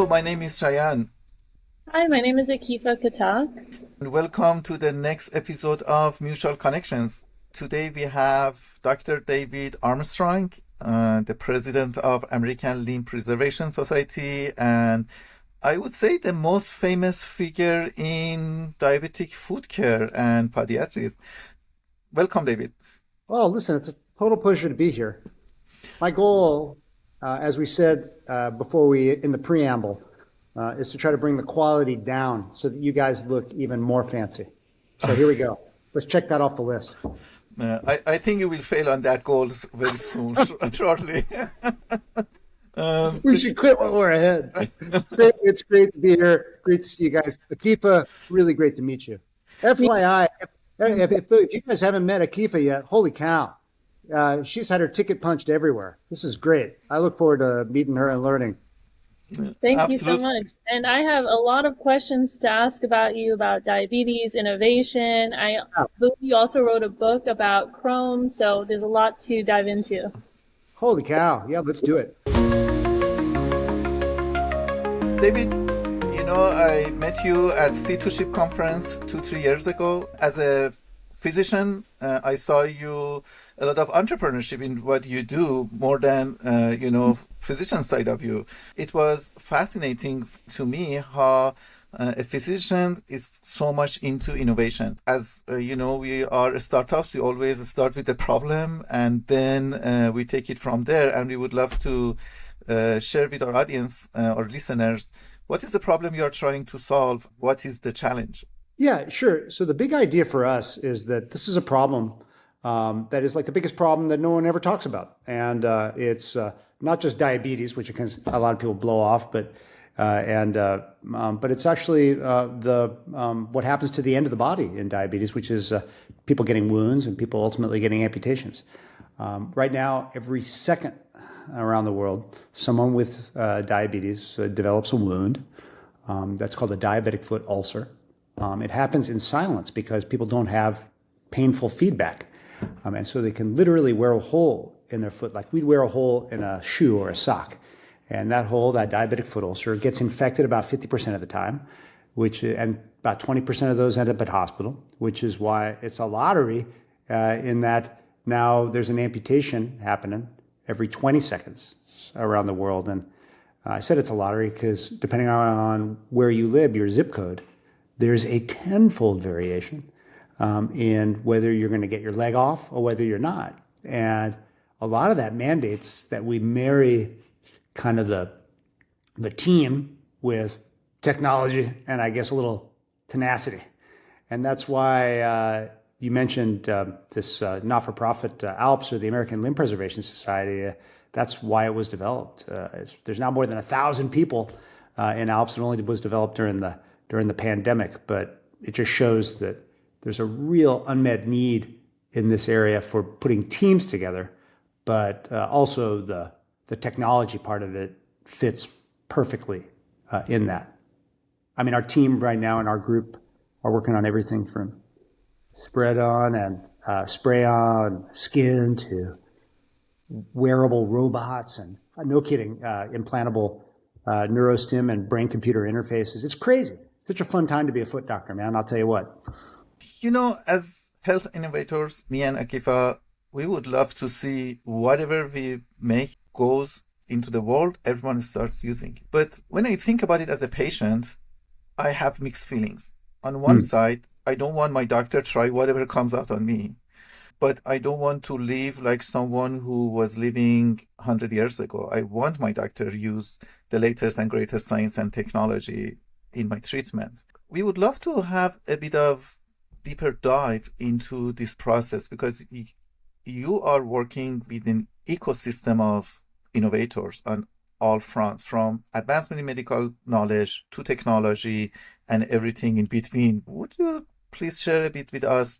Hello, my name is Shayan, Hi, my name is Akifa Katak. and welcome to the next episode of Mutual Connections. Today we have Dr. David Armstrong, the president of American Limb Preservation Society, and I would say the most famous figure in diabetic foot care and podiatry. Welcome, David. Oh, listen, it's a total pleasure to be here. My goal, as we said before in the preamble, is to try to bring the quality down so that you guys look even more fancy. So here we go. Let's check that off the list. I think you will fail on that goal very soon, shortly. We should quit while we're ahead. It's great to be here. Great to see you guys. Akifa, really great to meet you. FYI, if you guys haven't met Akifa yet, holy cow. She's had her ticket punched everywhere. This is great. I look forward to meeting her and learning. Thank you so Absolutely. much. And I have a lot of questions to ask about you about diabetes, innovation. I believe you also wrote a book about Crohn, so there's a lot to dive into. Holy cow. Yeah, let's do it. David, I met you at C2SHIP conference 3 years ago. As a physician, I saw you a lot of entrepreneurship in what you do more than, physician side of you. It was fascinating to me how a physician is so much into innovation. As we are startups, we always start with the problem and then we take it from there. And we would love to share with our audience, our listeners, what is the problem you are trying to solve? What is the challenge? Yeah, sure. So the big idea for us is that this is a problem that is like the biggest problem that no one ever talks about. And it's not just diabetes, which a lot of people blow off, but it's actually what happens to the end of the body in diabetes, which is people getting wounds and people ultimately getting amputations. Right now, every second around the world, someone with diabetes develops a wound. That's called a diabetic foot ulcer. It happens in silence because people don't have painful feedback. And so they can literally wear a hole in their foot, like we'd wear a hole in a shoe or a sock. And that hole, that diabetic foot ulcer, gets infected about 50% of the time, and about 20% of those end up at hospital, which is why it's a lottery in that now there's an amputation happening every 20 seconds around the world. And I said it's a lottery because depending on where you live, your zip code, there's a tenfold variation in whether you're going to get your leg off or whether you're not. And a lot of that mandates that we marry kind of the team with technology and I guess a little tenacity. And that's why you mentioned this not-for-profit ALPS, or the American Limb Preservation Society. That's why it was developed. There's now more than 1,000 people in ALPS. It only was developed during the pandemic, but it just shows that there's a real unmet need in this area for putting teams together, but also the technology part of it fits perfectly in that. I mean, our team right now in our group are working on everything from spread on and spray on skin to wearable robots and no kidding, implantable neurostim and brain computer interfaces. It's crazy. Such a fun time to be a foot doctor, man. I'll tell you what. As health innovators, me and Akifa, we would love to see whatever we make goes into the world, everyone starts using it. But when I think about it as a patient, I have mixed feelings. On one side, I don't want my doctor try whatever comes out on me, but I don't want to live like someone who was living 100 years ago. I want my doctor to use the latest and greatest science and technology in my treatment. We would love to have a bit of deeper dive into this process because you are working with an ecosystem of innovators on all fronts, from advancement in medical knowledge to technology and everything in between. Would you please share a bit with us?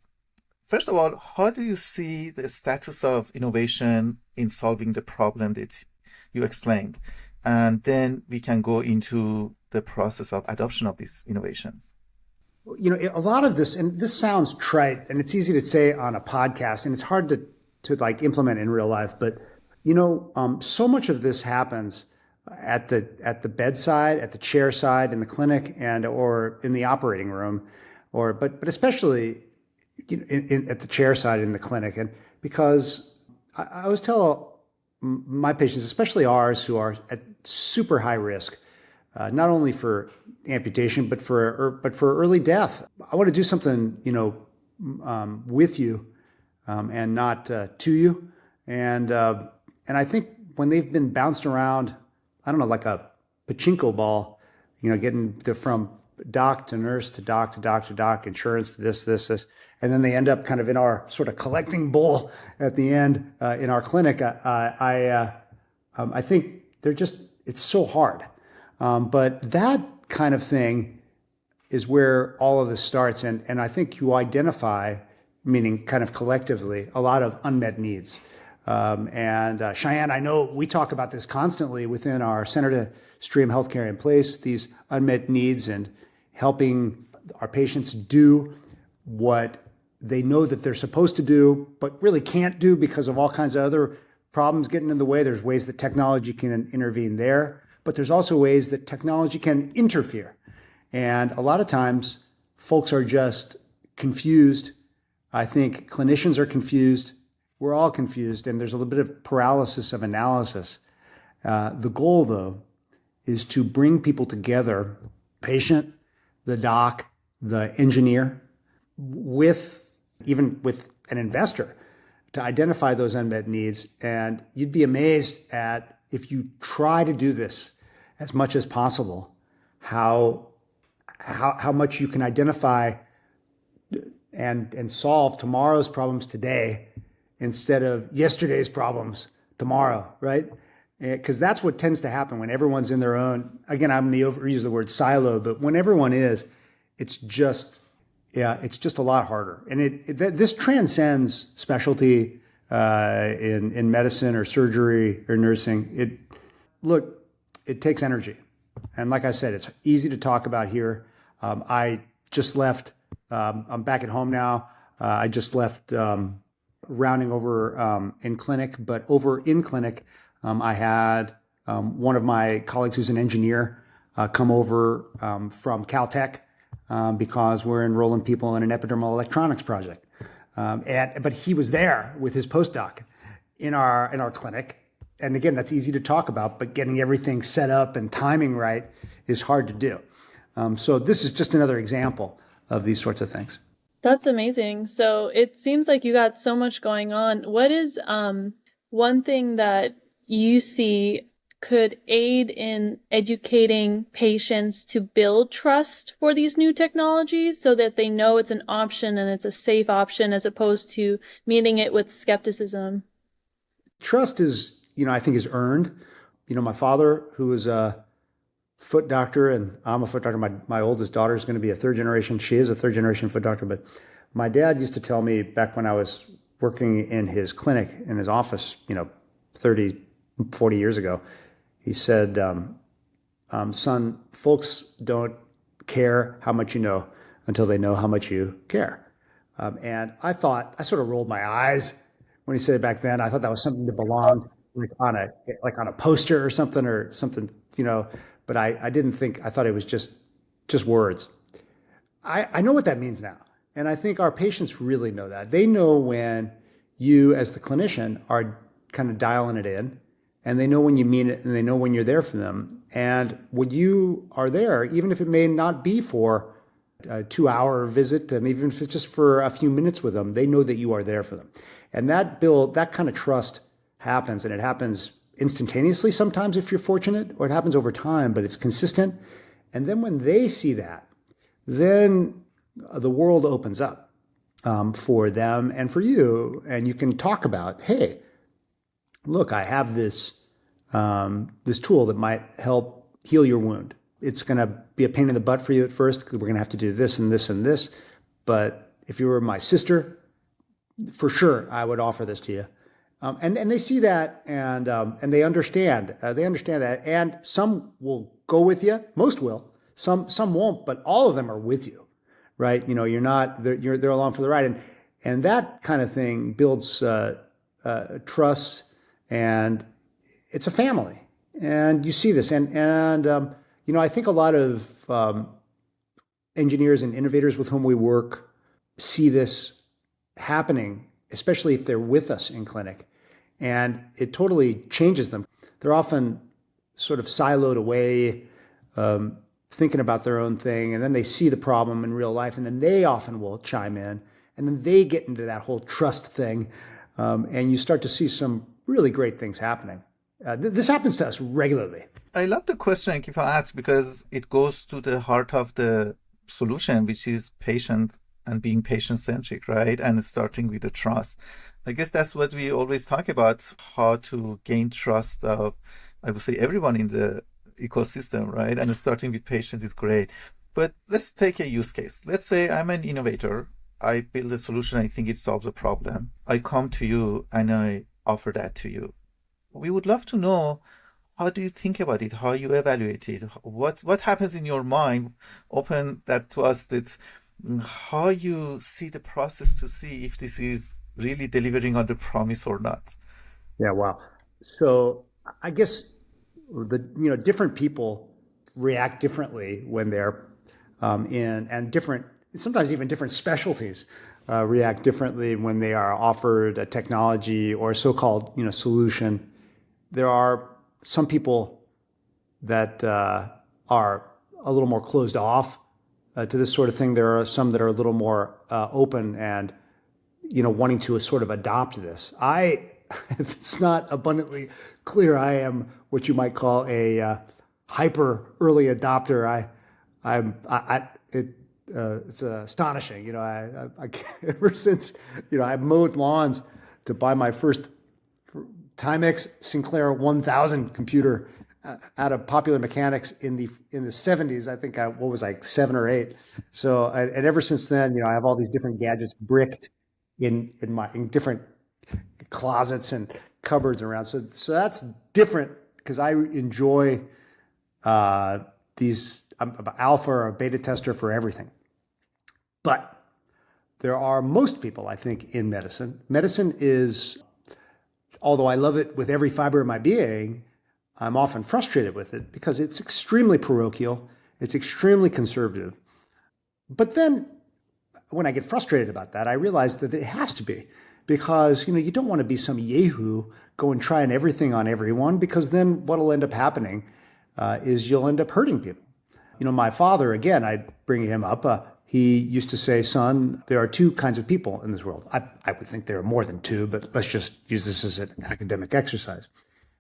First of all, how do you see the status of innovation in solving the problem that you explained? And then we can go into the process of adoption of these innovations. A lot of this, and this sounds trite, and it's easy to say on a podcast, and it's hard to like implement in real life, but so much of this happens at the bedside, at the chair side in the clinic, and or in the operating room, or but especially at the chair side in the clinic. And because I always tell my patients, especially ours, who are at super high risk, not only for amputation but for early death. I want to do something, with you, and not to you. And I think when they've been bounced around, I don't know, like a pachinko ball, getting from doc to nurse to doc to doc to doc, insurance to this, and then they end up kind of in our sort of collecting bowl at the end in our clinic. I think it's so hard. But that kind of thing is where all of this starts. And I think you identify, meaning kind of collectively, a lot of unmet needs. And Cheyenne, I know we talk about this constantly within our Center to Stream Healthcare in Place, these unmet needs and helping our patients do what they know that they're supposed to do, but really can't do because of all kinds of other problems getting in the way. There's ways that technology can intervene there, but there's also ways that technology can interfere. And a lot of times folks are just confused. I think clinicians are confused. We're all confused, and there's a little bit of paralysis of analysis. The goal, though, is to bring people together, patient, the doc, the engineer, even with an investor, to identify those unmet needs. And you'd be amazed at, if you try to do this as much as possible, how much you can identify and solve tomorrow's problems today instead of yesterday's problems tomorrow, right? Because that's what tends to happen when everyone's in their own, again, I'm going to overuse the word silo, but when everyone is, it's just a lot harder. And this transcends specialty in medicine or surgery or nursing. It takes energy. And like I said, it's easy to talk about here. I just left, I'm back at home now. I just left rounding over in clinic, but over in clinic, I had one of my colleagues who's an engineer come over from Caltech because we're enrolling people in an epidermal electronics project. But he was there with his postdoc in our clinic. And again, that's easy to talk about, but getting everything set up and timing right is hard to do. So this is just another example of these sorts of things. That's amazing. So it seems like you got so much going on. What is one thing that you see could aid in educating patients to build trust for these new technologies so that they know it's an option and it's a safe option as opposed to meeting it with skepticism? Trust is, I think is earned. My father, who was a foot doctor, and I'm a foot doctor. My oldest daughter is going to be a third generation. She is a third generation foot doctor. But my dad used to tell me back when I was working in his clinic, in his office, 30, 40 years ago, he said, son, folks don't care how much you know until they know how much you care. And I sort of rolled my eyes when he said it back then. I thought that was something that belonged like on a poster or something, but I didn't think, I thought it was just words. I know what that means now. And I think our patients really know that. They know when you, as the clinician, are kind of dialing it in, and they know when you mean it, and they know when you're there for them. And when you are there, even if it may not be for a 2-hour visit, and even if it's just for a few minutes with them, they know that you are there for them. And that kind of trust happens, and it happens instantaneously sometimes if you're fortunate, or it happens over time, but it's consistent. And then when they see that, then the world opens up for them and for you, and you can talk about, hey, look, I have this tool that might help heal your wound. It's going to be a pain in the butt for you at first because we're going to have to do this and this and this. But if you were my sister, for sure, I would offer this to you. And they see that, and they understand. They understand that, and some will go with you. Most will. Some won't, but all of them are with you, right? You're not. They're along for the ride, and that kind of thing builds trust, and it's a family. And you see this, and I think a lot of engineers and innovators with whom we work see this happening, especially if they're with us in clinic, and it totally changes them. They're often sort of siloed away, thinking about their own thing, and then they see the problem in real life, and then they often will chime in, and then they get into that whole trust thing, and you start to see some really great things happening. This happens to us regularly. I love the question Kifa asked because it goes to the heart of the solution, which is patient and being patient centric, right? And starting with the trust. I guess that's what we always talk about, how to gain trust of, I would say, everyone in the ecosystem, right? And starting with patients is great. But let's take a use case. Let's say I'm an innovator. I build a solution. I think it solves a problem. I come to you and I offer that to you. We would love to know how do you think about it? How you evaluate it? What happens in your mind? Open that to us. That's how you see the process to see if this is really delivering on the promise or not. Yeah, wow. So I guess different people react differently when they're in, and different, sometimes even different specialties react differently when they are offered a technology or a so-called solution. There are some people that are a little more closed off to this sort of thing. There are some that are a little more open and wanting to sort of adopt this. If it's not abundantly clear, I am what you might call a hyper early adopter. It's astonishing. Ever since I mowed lawns to buy my first Timex Sinclair 1000 computer out of Popular Mechanics in the 70s. I think what was like 7 or 8. So and ever since then, I have all these different gadgets bricked in different closets and cupboards around. So that's different because I enjoy these. I'm an alpha or a beta tester for everything. But there are most people, I think, in medicine. Medicine is, although I love it with every fiber of my being, I'm often frustrated with it because it's extremely parochial, it's extremely conservative. But then when I get frustrated about that, I realize that it has to be because you don't want to be some yahoo going trying everything on everyone, because then what'll end up happening is you'll end up hurting people. My father, again, I bring him up. He used to say, "Son, there are two kinds of people in this world." I would think there are more than two, but let's just use this as an academic exercise.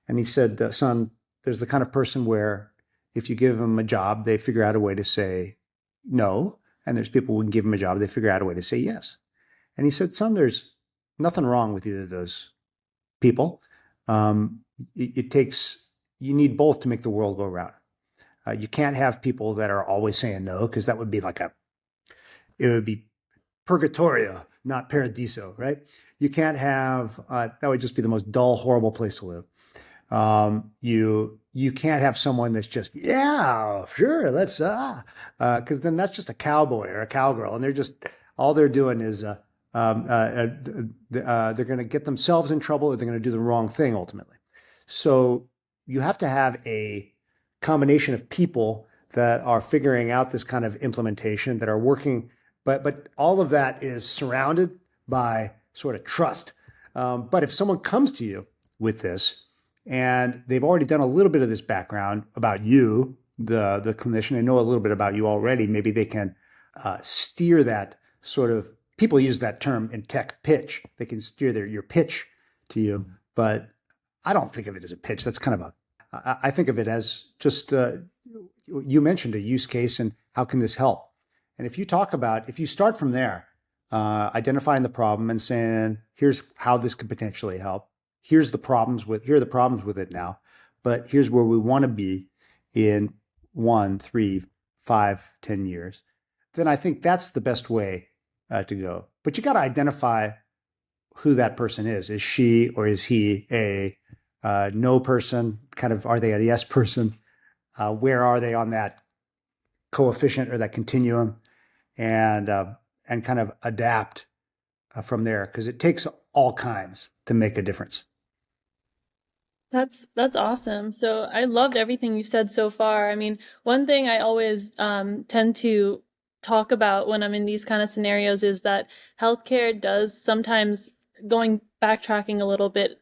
And he said, "Son, there's the kind of person where if you give them a job, they figure out a way to say no. And there's people who can give them a job, they figure out a way to say yes." And he said, "Son, there's nothing wrong with either of those people. It takes, you need both to make the world go round. You can't have people that are always saying no, because that would be it would be purgatorio, not paradiso, right? You can't have, that would just be the most dull, horrible place to live. You can't have someone that's just, yeah, sure, let's because then that's just a cowboy or a cowgirl, and they're just, all they're doing is they're going to get themselves in trouble, or they're going to do the wrong thing ultimately. So you have to have a combination of people that are figuring out this kind of implementation, that are working, but all of that is surrounded by sort of trust. But if someone comes to you with this, and they've already done a little bit of this background about you, the clinician, they know a little bit about you already, maybe they can steer that sort of, people use that term in tech, pitch. They can steer your pitch to you, but I don't think of it as a pitch. That's kind of I think of it as just, you mentioned a use case and how can this help? And if you start from there, identifying the problem and saying, here's how this could potentially help. Here are the problems with it now, but here's where we want to be in 1, 3, 5, 10 years. Then I think that's the best way to go. But you got to identify who that person is. Is she or is he a no person? Kind of, are they a yes person? Where are they on that coefficient or that continuum? And kind of adapt from there, because it takes all kinds to make a difference. That's awesome. So I loved everything you said so far. I mean, one thing I always tend to talk about when I'm in these kind of scenarios is that healthcare does sometimes, going backtracking a little bit,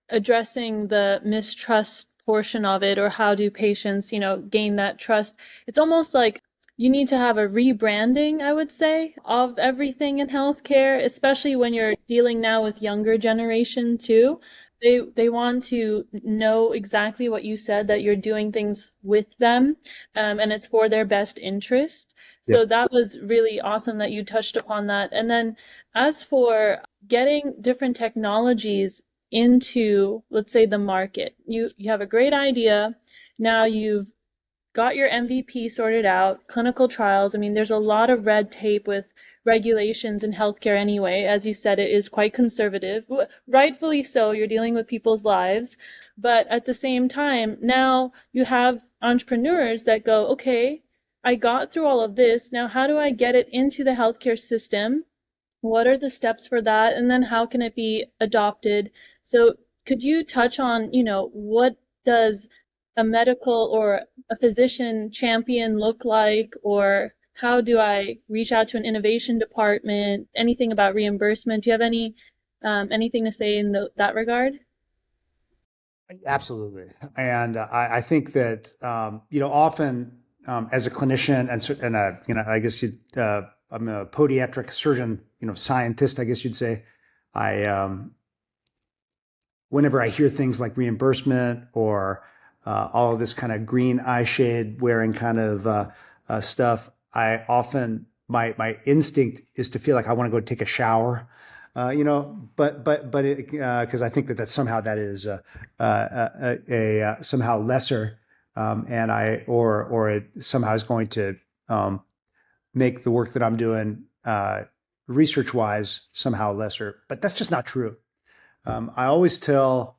addressing the mistrust portion of it, or how do patients, gain that trust. It's almost like you need to have a rebranding, I would say, of everything in healthcare, especially when you're dealing now with younger generation too. They want to know exactly what you said, that you're doing things with them, and it's for their best interest. So Yep. that was really awesome that you touched upon that. And then as for getting different technologies into, let's say, the market. You have a great idea. Now you've got your MVP sorted out, clinical trials. I mean, there's a lot of red tape with regulations in healthcare anyway. As you said, it is quite conservative. Rightfully so, you're dealing with people's lives. But at the same time, now you have entrepreneurs that go, okay, I got through all of this. Now, how do I get it into the healthcare system? What are the steps for that? And then how can it be adopted? So could you touch on, what does a medical or a physician champion look like? Or how do I reach out to an innovation department? Anything about reimbursement? Do you have anything to say in that regard? Absolutely. And I think that, often as a clinician I guess I'm a podiatric surgeon, scientist, I guess you'd say. I, whenever I hear things like reimbursement or all of this kind of green eye shade wearing kind of stuff, I often, my instinct is to feel like I want to go take a shower, but because I think that's somehow that is somehow lesser, and or it somehow is going to make the work that I'm doing research wise somehow lesser, but that's just not true. I always tell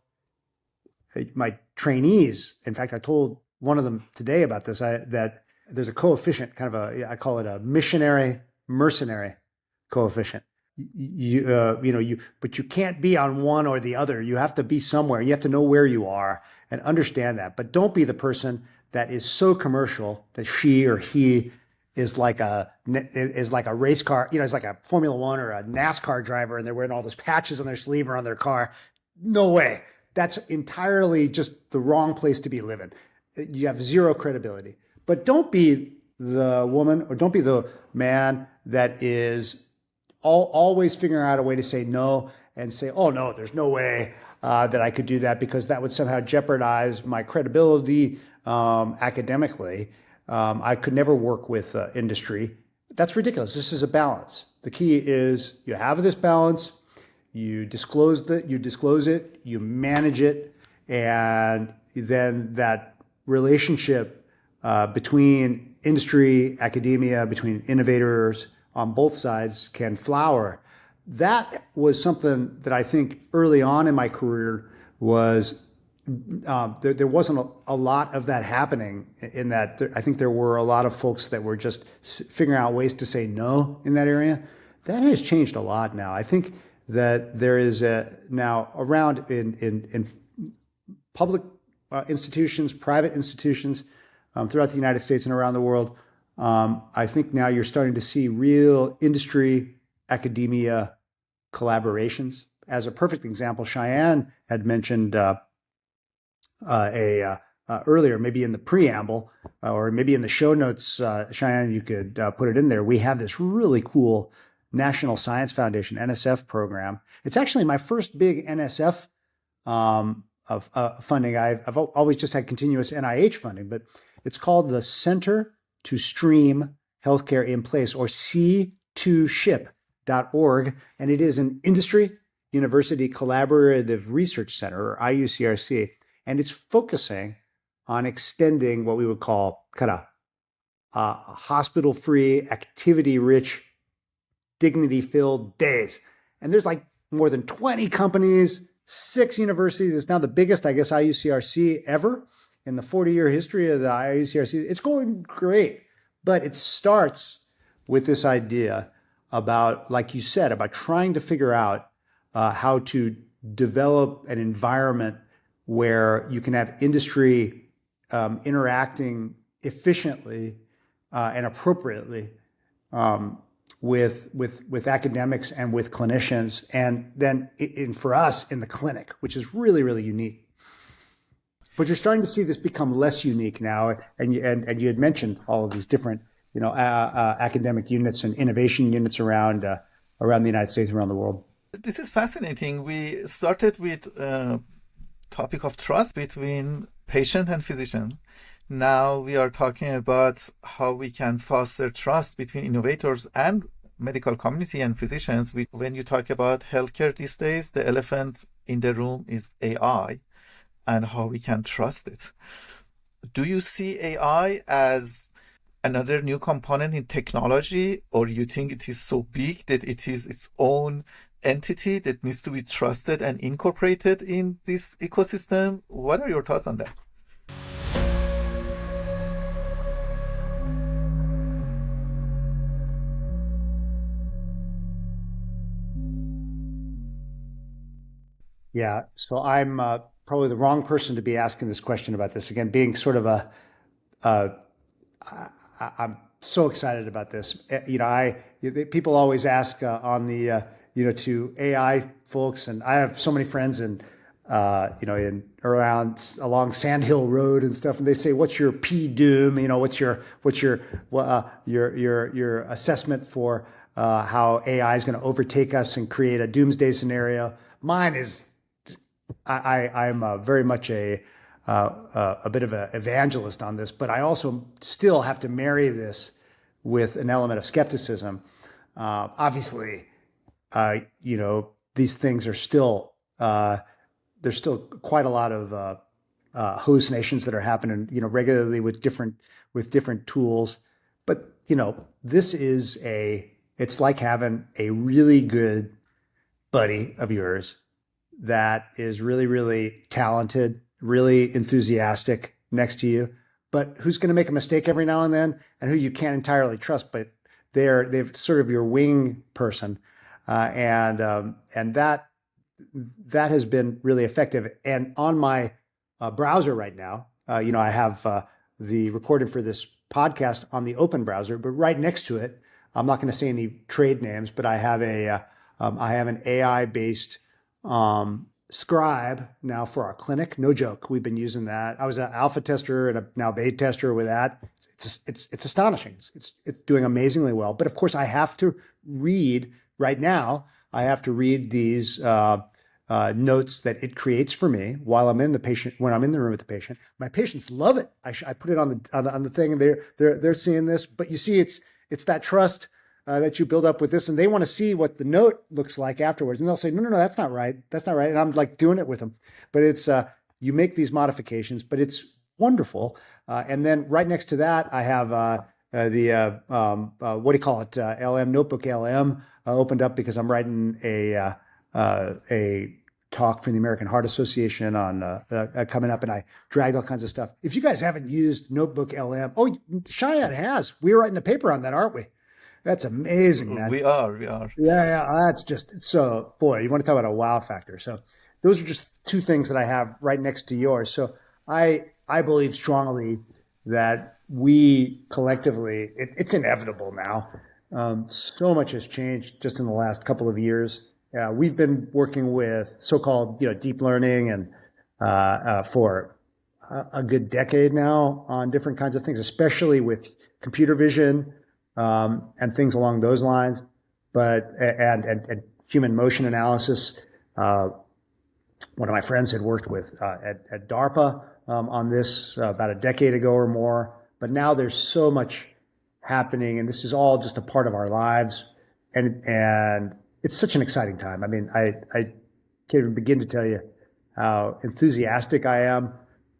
my trainees, in fact, I told one of them today about this, that there's a coefficient, kind of I call it a missionary mercenary coefficient. But you can't be on one or the other. You have to be somewhere. You have to know where you are and understand that. But don't be the person that is so commercial that she or he is like a race car, it's like a Formula One or a NASCAR driver, and they're wearing all those patches on their sleeve or on their car. No way. That's entirely just the wrong place to be living. You have zero credibility. But don't be the woman or don't be the man that is always figuring out a way to say no and say, oh, no, there's no way that I could do that, because that would somehow jeopardize my credibility academically. I could never work with industry. That's ridiculous. This is a balance. The key is you have this balance, you disclose it, you manage it, and then that relationship between industry, academia, between innovators on both sides can flower. That was something that I think early on in my career was there wasn't a lot of that happening. In that, I think there were a lot of folks that were just figuring out ways to say no in that area. That has changed a lot now. I think that there is now around in public institutions, private institutions throughout the United States and around the world. I think now you're starting to see real industry academia collaborations. As a perfect example, Cheyenne had mentioned earlier, maybe in the preamble or maybe in the show notes, Cheyenne, you could put it in there. We have this really cool National Science Foundation NSF program. It's actually my first big NSF of funding. I've always just had continuous NIH funding, but it's called the Center to Stream Healthcare in Place, or C2SHIP.org, and it is an industry university collaborative research center, or IUCRC, and it's focusing on extending what we would call kind of hospital-free, activity-rich, dignity-filled days. And there's like more than 20 companies, 6 universities. It's now the biggest, I guess, IUCRC ever in the 40-year history of the IUCRC. It's going great, but it starts with this idea about, like you said, about trying to figure out how to develop an environment where you can have industry interacting efficiently and appropriately with academics and with clinicians, and then for us in the clinic, which is really, really unique. But you're starting to see this become less unique now, and you had mentioned all of these different, academic units and innovation units around the United States, around the world. This is fascinating. We started with topic of trust between patient and physician. Now we are talking about how we can foster trust between innovators and medical community and physicians. When you talk about healthcare these days, the elephant in the room is AI and how we can trust it. Do you see AI as another new component in technology, or you think it is so big that it is its own entity that needs to be trusted and incorporated in this ecosystem? What are your thoughts on that? Yeah, so I'm probably the wrong person to be asking this question about this. Again, being sort of uh, I'm so excited about this. People always ask on the to AI folks, and I have so many friends in around along Sand Hill Road and stuff, and they say, "What's your P doom? What's your assessment for how AI is going to overtake us and create a doomsday scenario?" Mine is I'm very much a bit of an evangelist on this, but I also still have to marry this with an element of skepticism. Obviously, these things are still there's still quite a lot of hallucinations that are happening, regularly with different tools. But this is it's like having a really good buddy of yours that is really, really talented, really enthusiastic next to you, but who's going to make a mistake every now and then, and who you can't entirely trust, but they've sort of your wing person, and that has been really effective. And on my browser right now, I have the recording for this podcast on the open browser, but right next to it, I'm not going to say any trade names, but I have an AI based scribe now for our clinic. No joke. We've been using that. I was an alpha tester and a now beta tester with that. It's astonishing. It's doing amazingly well. But of course, I have to read right now. I have to read these notes that it creates for me while I'm in when I'm in the room with the patient. My patients love it. I put it on the thing, and they're seeing this. But you see, it's that trust that you build up with this, and they want to see what the note looks like afterwards, and they'll say, no, that's not right, and I'm like doing it with them. But it's you make these modifications, but it's wonderful. And then right next to that, I have what do you call it, LM Notebook LM opened up because I'm writing a talk for the American Heart Association on coming up, and I dragged all kinds of stuff. If you guys haven't used Notebook LM, Cheyenne has. We're writing a paper on that, aren't we? That's amazing, man. We are. Yeah. That's just so, boy, you want to talk about a wow factor. So those are just two things that I have right next to yours. So I believe strongly that we collectively, it's inevitable now. So much has changed just in the last couple of years. We've been working with so-called, deep learning and for a good decade now on different kinds of things, especially with computer vision, and things along those lines, but and human motion analysis. One of my friends had worked with at DARPA on this about a decade ago or more. But now there's so much happening, and this is all just a part of our lives, and it's such an exciting time. I mean, I can't even begin to tell you how enthusiastic I am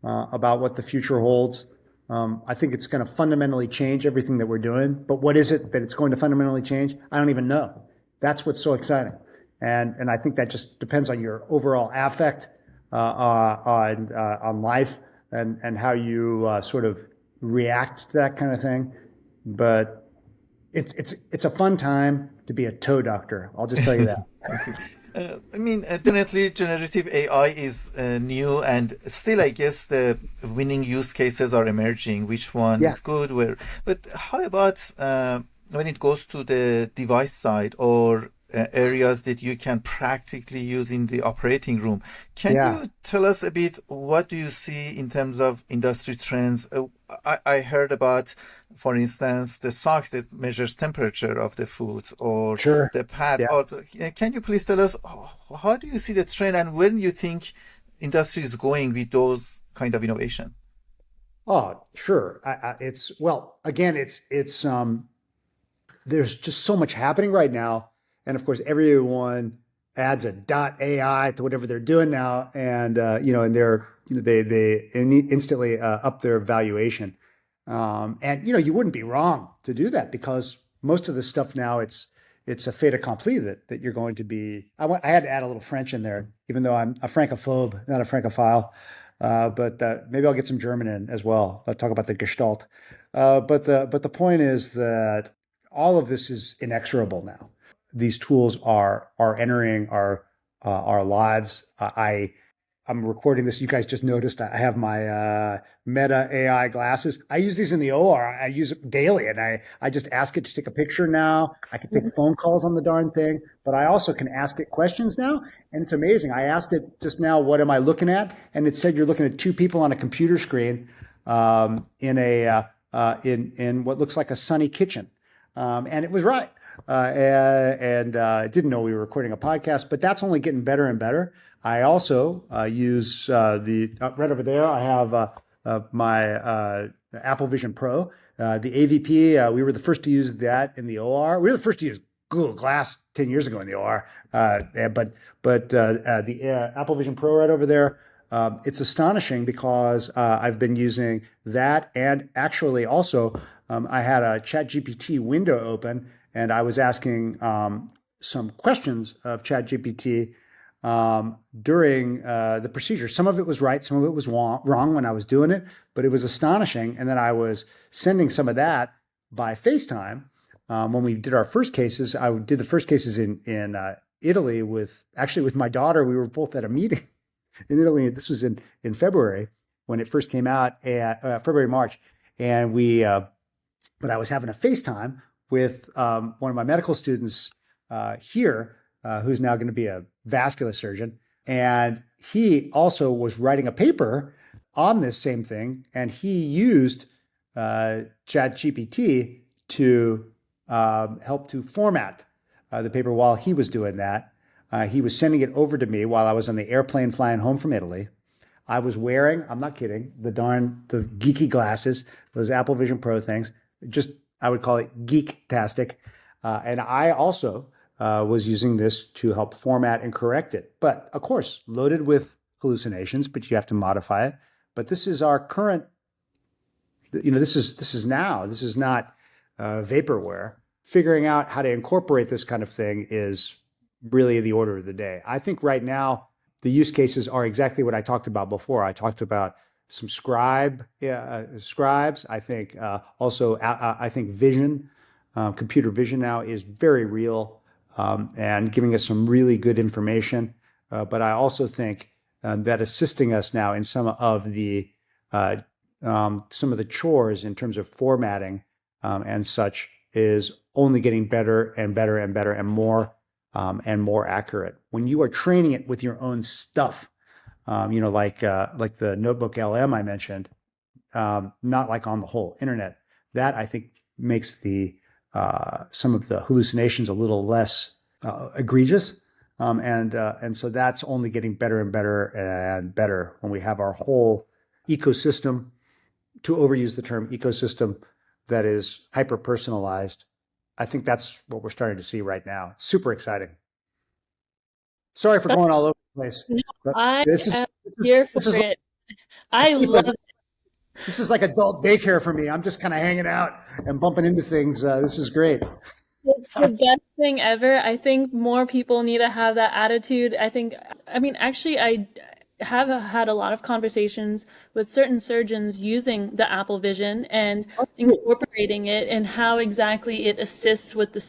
about what the future holds. I think it's going to fundamentally change everything that we're doing. But what is it that it's going to fundamentally change? I don't even know. That's what's so exciting. And I think that just depends on your overall affect on life and how you sort of react to that kind of thing. But it's a fun time to be a toe doctor. I'll just tell you that. Definitely generative AI is new, and still, I guess the winning use cases are emerging. Which one Yeah, is good? Where? But how about when it goes to the device side or areas that you can practically use in the operating room? Can yeah. you tell us a bit what do you see in terms of industry trends? I heard about, for instance, the socks that measures temperature of the foot, or Sure. the pad. Yeah. Or can you please tell us how do you see the trend and when you think industry is going with those kind of innovation? Oh, sure. It's well, again, there's just so much happening right now, and of course, everyone adds a dot AI to whatever they're doing now, and and they instantly up their valuation. And you wouldn't be wrong to do that because most of the stuff now it's a fait accompli that you're going to be. I had to add a little French in there, even though I'm a francophobe, not a francophile. But maybe I'll get some German in as well. I'll talk about the Gestalt. But the point is that all of this is inexorable now. These tools are entering our lives. I'm recording this. You guys just noticed I have my Meta AI glasses. I use these in the OR. I use it daily, and I just ask it to take a picture now. I can take phone calls on the darn thing, but I also can ask it questions now, and it's amazing. I asked it just now, "What am I looking at?" And it said, "You're looking at two people on a computer screen in what looks like a sunny kitchen," and it was right. And I didn't know we were recording a podcast, but that's only getting better and better. I also use the right over there. I have my Apple Vision Pro, the AVP. We were the first to use that in the OR. We were the first to use Google Glass 10 years ago in the OR. But the Apple Vision Pro right over there. It's astonishing because I've been using that, and actually also I had a ChatGPT window open, and I was asking some questions of ChatGPT during the procedure. Some of it was right, some of it was wrong when I was doing it, but it was astonishing. And then I was sending some of that by FaceTime. When we did our first cases, I did the first cases in Italy with my daughter. We were both at a meeting in Italy. This was in February when it first came out, February, March. And but I was having a FaceTime with one of my medical students here, who's now going to be a vascular surgeon. And he also was writing a paper on this same thing. And he used ChatGPT to help to format the paper while he was doing that. He was sending it over to me while I was on the airplane flying home from Italy. I was wearing, I'm not kidding, the geeky glasses, those Apple Vision Pro things. Just, I would call it geek-tastic. And I also was using this to help format and correct it. But of course, loaded with hallucinations, but you have to modify it. But this is our current, this is not vaporware. Figuring out how to incorporate this kind of thing is really the order of the day. I think right now the use cases are exactly what I talked about before. I talked about some scribes. I think also I think vision, computer vision now is very real and giving us some really good information. But I also think that assisting us now in uh, some of the chores in terms of formatting and such is only getting better and better and better and more accurate. When you are training it with your own stuff, like the Notebook LM I mentioned, not like on the whole internet. That I think makes the some of the hallucinations a little less egregious, and so that's only getting better and better and better when we have our whole ecosystem. To overuse the term ecosystem, that is hyper personalized. I think that's what we're starting to see right now. It's super exciting. Sorry for That's, going all over the place, no, but I this is am this is here for this is it. I love it. this is like adult daycare for me. I'm just kind of hanging out and bumping into things. This is great. It's the best thing ever. I think more people need to have that attitude. I mean, actually, I have had a lot of conversations with certain surgeons using the Apple Vision and incorporating it and how exactly it assists with the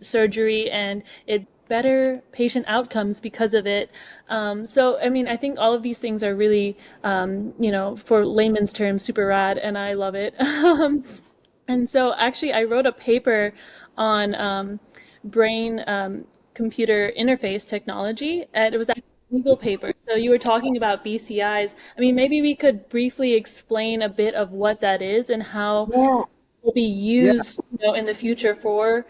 surgery and it better patient outcomes because of it. So, I mean, I think all of these things are really, for layman's terms, super rad, and I love it. And so, actually, I wrote a paper on brain computer interface technology, and it was actually a legal paper. So, you were talking about BCIs. I mean, maybe we could briefly explain a bit of what that is and how Yeah. will be Yeah. used, in the future for,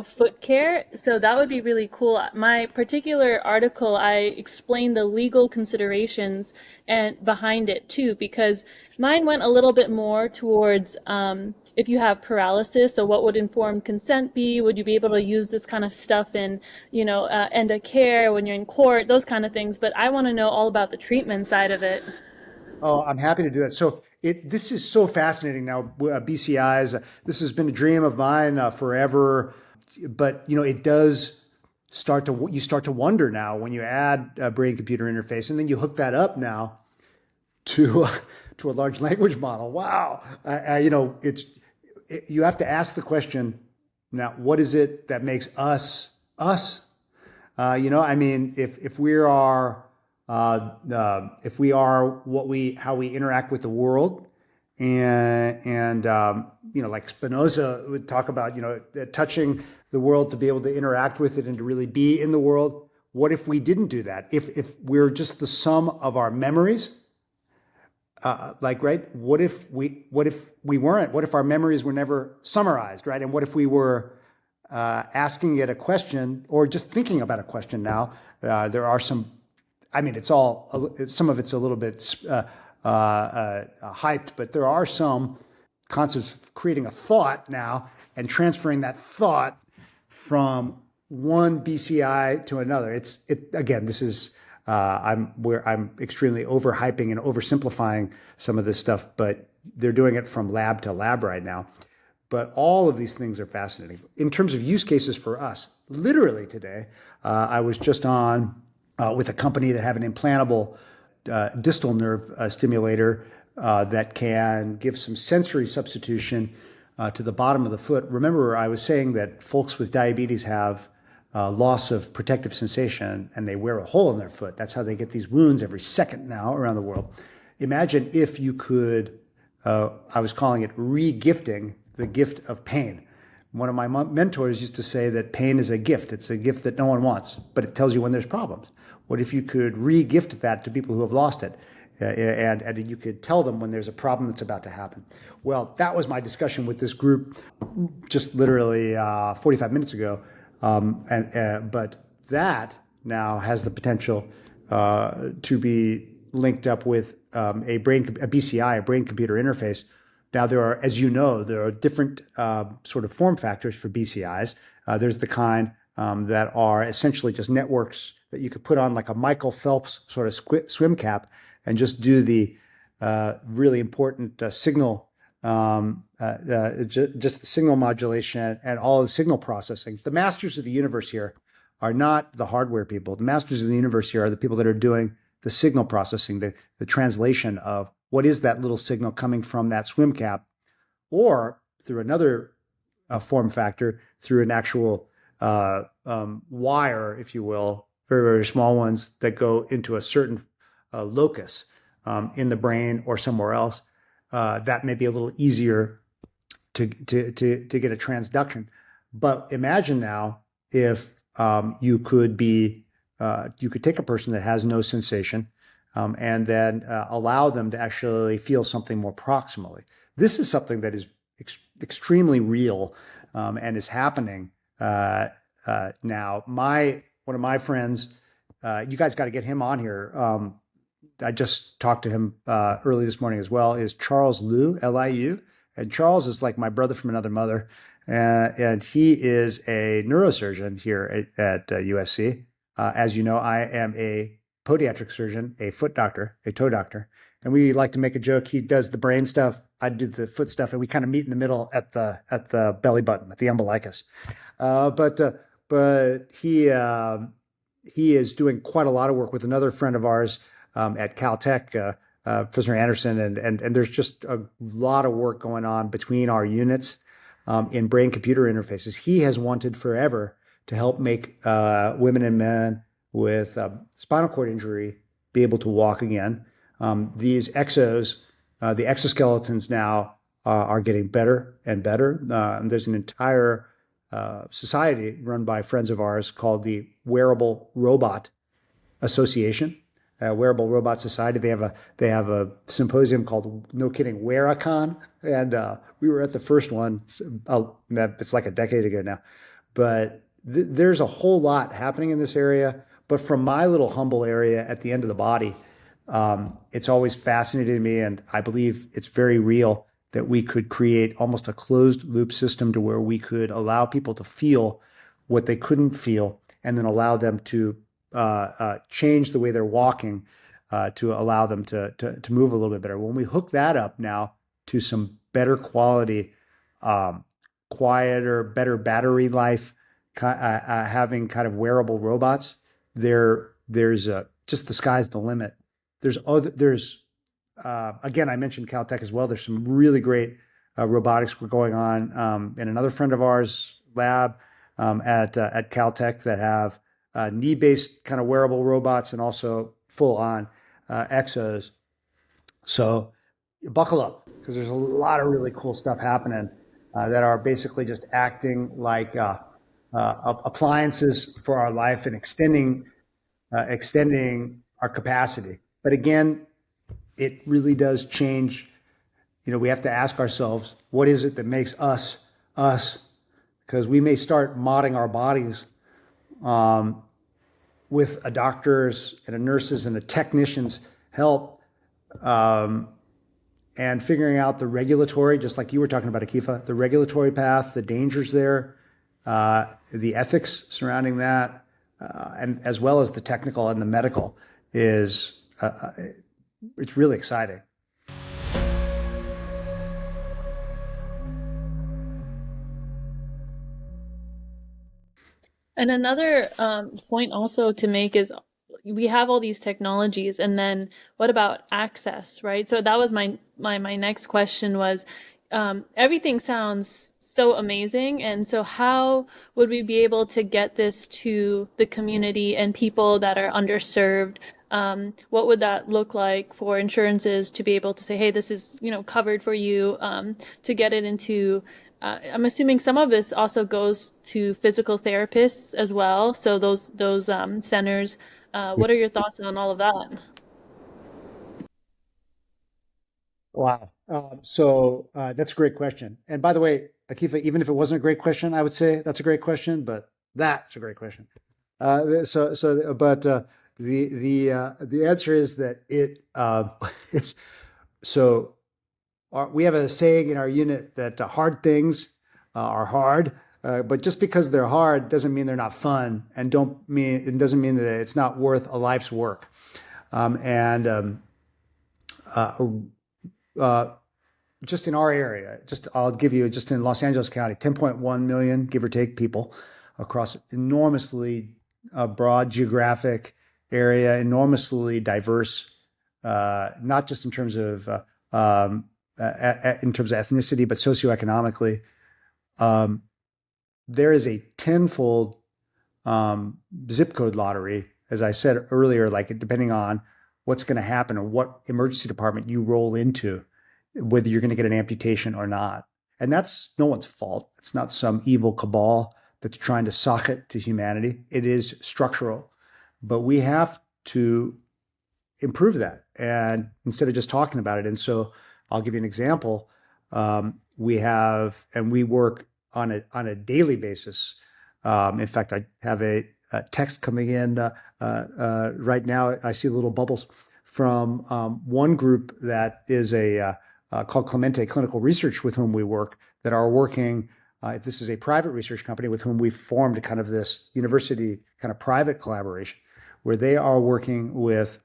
foot care. So that would be really cool. My particular article, I explained the legal considerations and behind it too, because mine went a little bit more towards if you have paralysis, so what would informed consent be? Would you be able to use this kind of stuff in, end of care when you're in court, those kind of things. But I want to know all about the treatment side of it. Oh, I'm happy to do that. So this is so fascinating now. BCIs. This has been a dream of mine forever, but it does you start to wonder now when you add a brain computer interface, and then you hook that up now to to a large language model. Wow, you have to ask the question now. What is it that makes us us? I mean, if we are how we interact with the world, and like Spinoza would talk about, touching the world to be able to interact with it and to really be in the world. What if we didn't do that? If we're just the sum of our memories, right? What if we weren't? What if our memories were never summarized, right? And what if we were asking it a question or just thinking about a question now? There are some. I mean, some of it's a little bit hyped, but there are some concepts of creating a thought now and transferring that thought from one BCI to another. Again, this is I'm extremely overhyping and oversimplifying some of this stuff, but they're doing it from lab to lab right now. But all of these things are fascinating. In terms of use cases for us, literally today, I was just on with a company that have an implantable distal nerve stimulator that can give some sensory substitution to the bottom of the foot. Remember, I was saying that folks with diabetes have loss of protective sensation and they wear a hole in their foot. That's how they get these wounds every second now around the world. Imagine if you could, I was calling it re-gifting the gift of pain. One of my mentors used to say that pain is a gift. It's a gift that no one wants, but it tells you when there's problems. What if you could re-gift that to people who have lost it, and you could tell them when there's a problem that's about to happen? Well, that was my discussion with this group just literally 45 minutes ago. But that now has the potential to be linked up with a BCI, a brain computer interface. Now, as you know, there are different sort of form factors for BCIs. There's the kind that are essentially just networks that you could put on like a Michael Phelps sort of swim cap and just do the really important signal, just the signal modulation and all the signal processing. The masters of the universe here are not the hardware people. The masters of the universe here are the people that are doing the signal processing, the translation of what is that little signal coming from that swim cap, or through another form factor, through an actual wire, if you will, very, very small ones that go into a certain locus in the brain or somewhere else. That may be a little easier to get a transduction. But imagine now if you could take a person that has no sensation and then allow them to actually feel something more proximally. This is something that is extremely real and is happening now. One of my friends, you guys got to get him on here. I just talked to him early this morning as well, is Charles Liu, Liu. And Charles is like my brother from another mother. And he is a neurosurgeon here at USC. As you know, I am a podiatric surgeon, a foot doctor, a toe doctor. And we like to make a joke. He does the brain stuff, I do the foot stuff, and we kind of meet in the middle at the belly button, at the umbilicus. But he is doing quite a lot of work with another friend of ours at Caltech, Professor Anderson, and there's just a lot of work going on between our units in brain-computer interfaces. He has wanted forever to help make women and men with spinal cord injury be able to walk again. These exos, the exoskeletons now are getting better and better. There's an entire society run by friends of ours called the Wearable Robot Association, Wearable Robot Society. They have a symposium called, no kidding, Wearacon, and we were at the first one. It's like a decade ago now, but there's a whole lot happening in this area. But from my little humble area at the end of the body, it's always fascinated me, and I believe it's very real that we could create almost a closed loop system to where we could allow people to feel what they couldn't feel, and then allow them to change the way they're walking to allow them to move a little bit better. When we hook that up now to some better quality, quieter, better battery life, having kind of wearable robots, there's just the sky's the limit. There's again, I mentioned Caltech as well. There's some really great robotics going on in another friend of ours lab at Caltech that have knee-based kind of wearable robots and also full-on exos. So buckle up, because there's a lot of really cool stuff happening that are basically just acting like appliances for our life and extending our capacity. But again, it really does change. We have to ask ourselves, what is it that makes us us? Because we may start modding our bodies with a doctor's and a nurse's and a technician's help, and figuring out the regulatory, just like you were talking about, Akifa, the regulatory path, the dangers there, the ethics surrounding that, and as well as the technical and the medical is, it's really exciting. And another point also to make is we have all these technologies, and then what about access, right? So that was my next question was, everything sounds so amazing, and so how would we be able to get this to the community and people that are underserved? What would that look like for insurances to be able to say, hey, this is, covered for you, to get it into I'm assuming some of this also goes to physical therapists as well. So those centers. What are your thoughts on all of that? Wow. So that's a great question. And by the way, Akifa, even if it wasn't a great question, I would say that's a great question, but that's a great question. But the answer is that it's so. We have a saying in our unit that hard things are hard, but just because they're hard doesn't mean they're not fun, and it doesn't mean that it's not worth a life's work. And just in our area, I'll give you just in Los Angeles County, 10.1 million, give or take, people across enormously broad geographic area, enormously diverse, not just in terms of ethnicity, but socioeconomically. There is a tenfold zip code lottery, as I said earlier, like depending on what's going to happen or what emergency department you roll into, whether you're going to get an amputation or not. And that's no one's fault. It's not some evil cabal that's trying to sock it to humanity. It is structural. But we have to improve that, and instead of just talking about it. And so I'll give you an example. We work on a daily basis. In fact, I have a text coming in right now. I see little bubbles from one group that is called Clemente Clinical Research, with whom we work, that are working. This is a private research company with whom we've formed kind of this university kind of private collaboration, where they are working with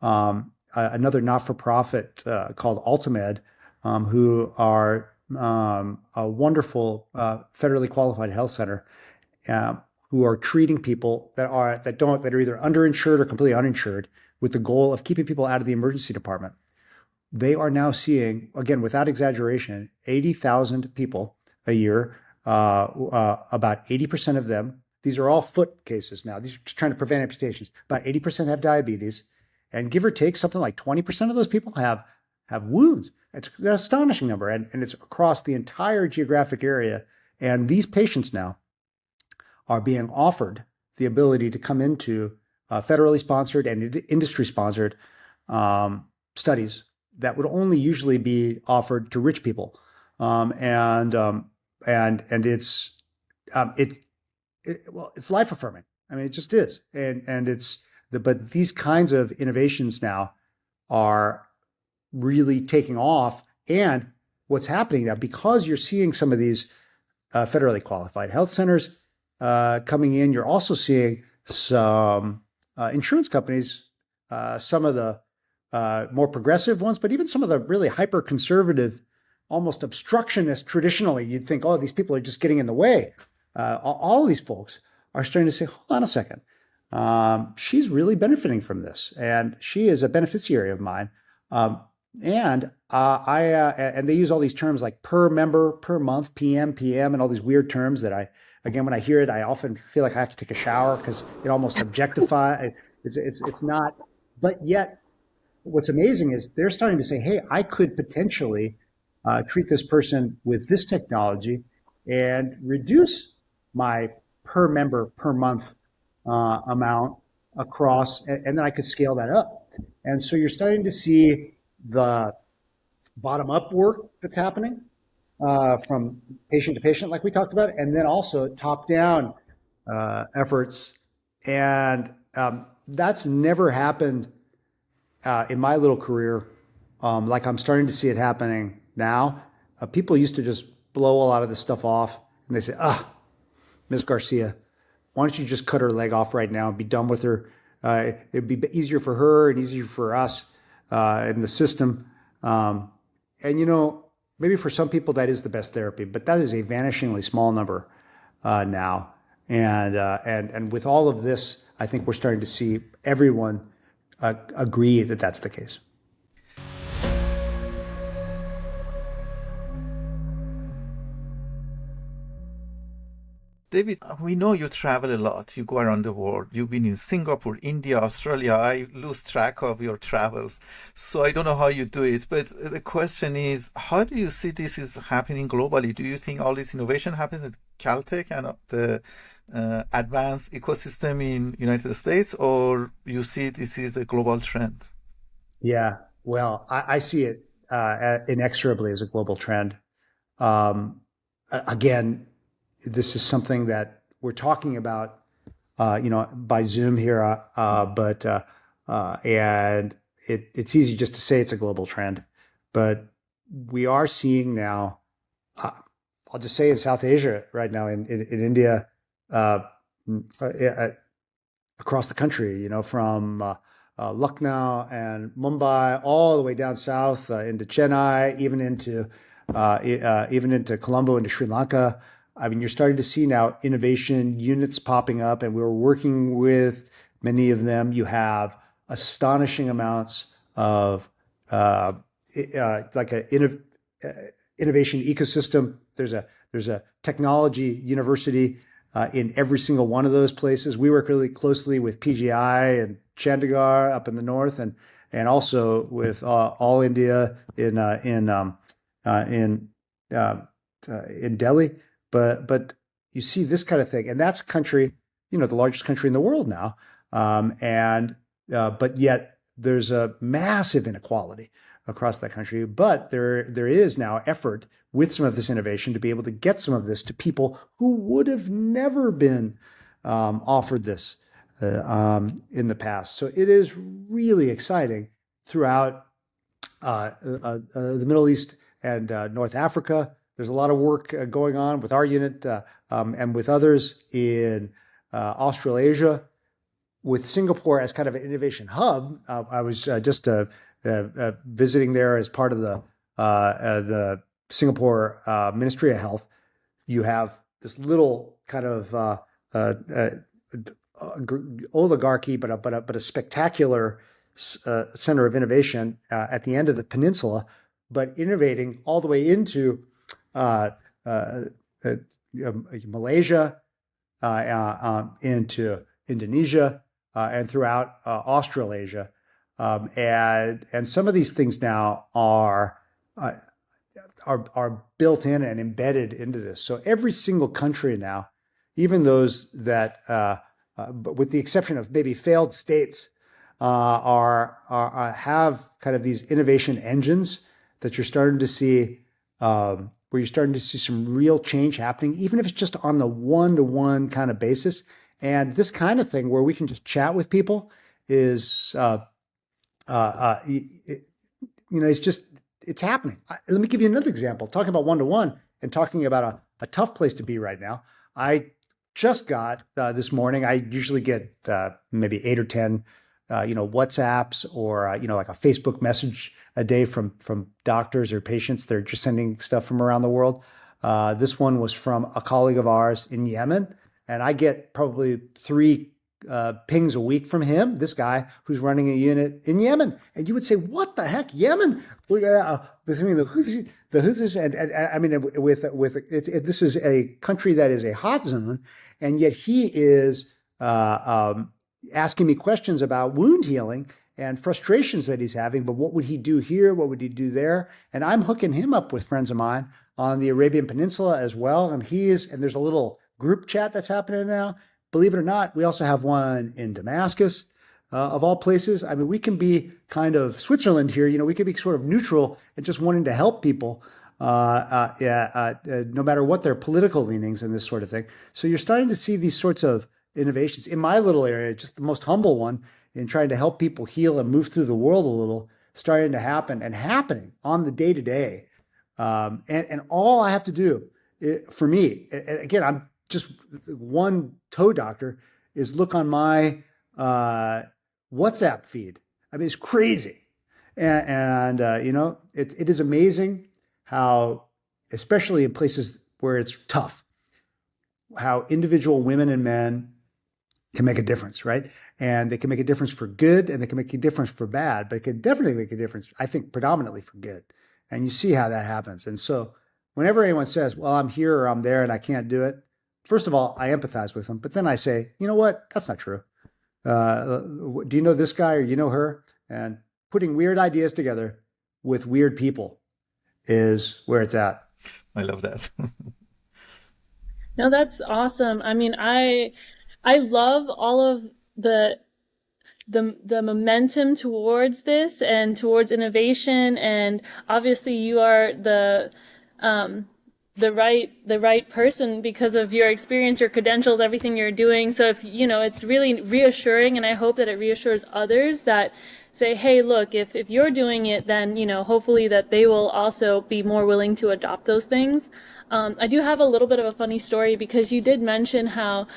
another not-for-profit called Ultimed, who are a wonderful federally qualified health center, who are treating people that are either underinsured or completely uninsured, with the goal of keeping people out of the emergency department. They are now seeing, again, without exaggeration, 80,000 people a year. About 80% of them These are all foot cases now. These are just trying to prevent amputations. About 80% have diabetes, and give or take, something like 20% of those people have wounds. It's an astonishing number, and it's across the entire geographic area. And these patients now are being offered the ability to come into federally sponsored and industry sponsored studies that would only usually be offered to rich people, and it's life affirming. I mean, it just is, and but these kinds of innovations now are really taking off. And what's happening now, because you're seeing some of these federally qualified health centers coming in, you're also seeing some insurance companies, some of the more progressive ones, but even some of the really hyper conservative, almost obstructionist traditionally, you'd think, oh, these people are just getting in the way. All of these folks are starting to say, hold on a second. She's really benefiting from this, and she is a beneficiary of mine. And they use all these terms like per member, per month, PM, and all these weird terms that again, when I hear it, I often feel like I have to take a shower because it almost objectifies. It's not, but yet what's amazing is they're starting to say, hey, I could potentially treat this person with this technology and reduce my per member per month amount across, and then I could scale that up. And so you're starting to see the bottom up work that's happening from patient to patient, like we talked about, and then also top down efforts. And that's never happened in my little career. Like I'm starting to see it happening now. People used to just blow a lot of this stuff off, and they say, Ms. Garcia, why don't you just cut her leg off right now and be done with her? It'd be easier for her and easier for us in the system. And maybe for some people that is the best therapy, but that is a vanishingly small number now. And with all of this, I think we're starting to see everyone agree that that's the case. David, we know you travel a lot. You go around the world. You've been in Singapore, India, Australia. I lose track of your travels. So I don't know how you do it. But the question is, how do you see this is happening globally? Do you think all this innovation happens at Caltech and the advanced ecosystem in United States, or you see this is a global trend? Yeah, well, I see it inexorably as a global trend. Um, Again, this is something that we're talking about, by Zoom here, and it's easy just to say it's a global trend, but we are seeing now. Uh, I'll just say in South Asia right now, in India, uh, uh, across the country, from Lucknow and Mumbai all the way down south into Chennai, even into Colombo, into Sri Lanka. I mean, you're starting to see now innovation units popping up, and we're working with many of them. You have astonishing amounts of like an innovation ecosystem. There's a technology university in every single one of those places. We work really closely with PGI and Chandigarh up in the north, and also with All India in Delhi. But you see this kind of thing, and that's a country, the largest country in the world now, and but yet there's a massive inequality across that country. But there is now effort with some of this innovation to be able to get some of this to people who would have never been offered this in the past. So it is really exciting throughout the Middle East and North Africa. There's a lot of work going on with our unit and with others in Australasia, with Singapore as kind of an innovation hub. I was just visiting there as part of the Singapore Ministry of Health. You have this little kind of oligarchy, but a spectacular center of innovation at the end of the peninsula, but innovating all the way into Malaysia, into Indonesia and throughout Australasia. And some of these things now uh, are built in and embedded into this. So every single country now, even those that, with the exception of maybe failed states, have kind of these innovation engines that you're starting to see, where you're starting to see some real change happening, even if it's just on the one-to-one kind of basis. And this kind of thing where we can just chat with people is, it's just, it's happening. Let me give you another example. Talking about one-to-one and talking about a tough place to be right now. I just got this morning, I usually get maybe 8 or 10, WhatsApps or, like a Facebook message a day from doctors or patients. They're just sending stuff from around the world. This one was from a colleague of ours in Yemen, and I get probably 3 pings a week from him, this guy who's running a unit in Yemen. And you would say, what the heck, Yemen? Between the Houthis and I mean, this is a country that is a hot zone, and yet he is asking me questions about wound healing and frustrations that he's having. But what would he do here? What would he do there? And I'm hooking him up with friends of mine on the Arabian Peninsula as well. And there's a little group chat that's happening now. Believe it or not, we also have one in Damascus, of all places. I mean, we can be kind of Switzerland here. We can be sort of neutral and just wanting to help people, no matter what their political leanings and this sort of thing. So you're starting to see these sorts of innovations in my little area, just the most humble one in trying to help people heal and move through the world a little, starting to happen and happening on the day to day. And all I have to do for me, and again, I'm just one toe doctor, is look on my WhatsApp feed. I mean, it's crazy. And it is amazing how, especially in places where it's tough, how individual women and men can make a difference, right? And they can make a difference for good and they can make a difference for bad, but it can definitely make a difference, I think, predominantly for good. And you see how that happens. And so whenever anyone says, well, I'm here or I'm there and I can't do it, first of all, I empathize with them. But then I say, you know what? That's not true. Do you know this guy or you know her? And putting weird ideas together with weird people is where it's at. I love that. No, that's awesome. I mean, I love all of the momentum towards this and towards innovation, and obviously you are um the right person because of your experience, your credentials, everything you're doing. So if it's really reassuring, and I hope that it reassures others that say, hey, look, if you're doing it, then hopefully that they will also be more willing to adopt those things. I do have a little bit of a funny story because you did mention how,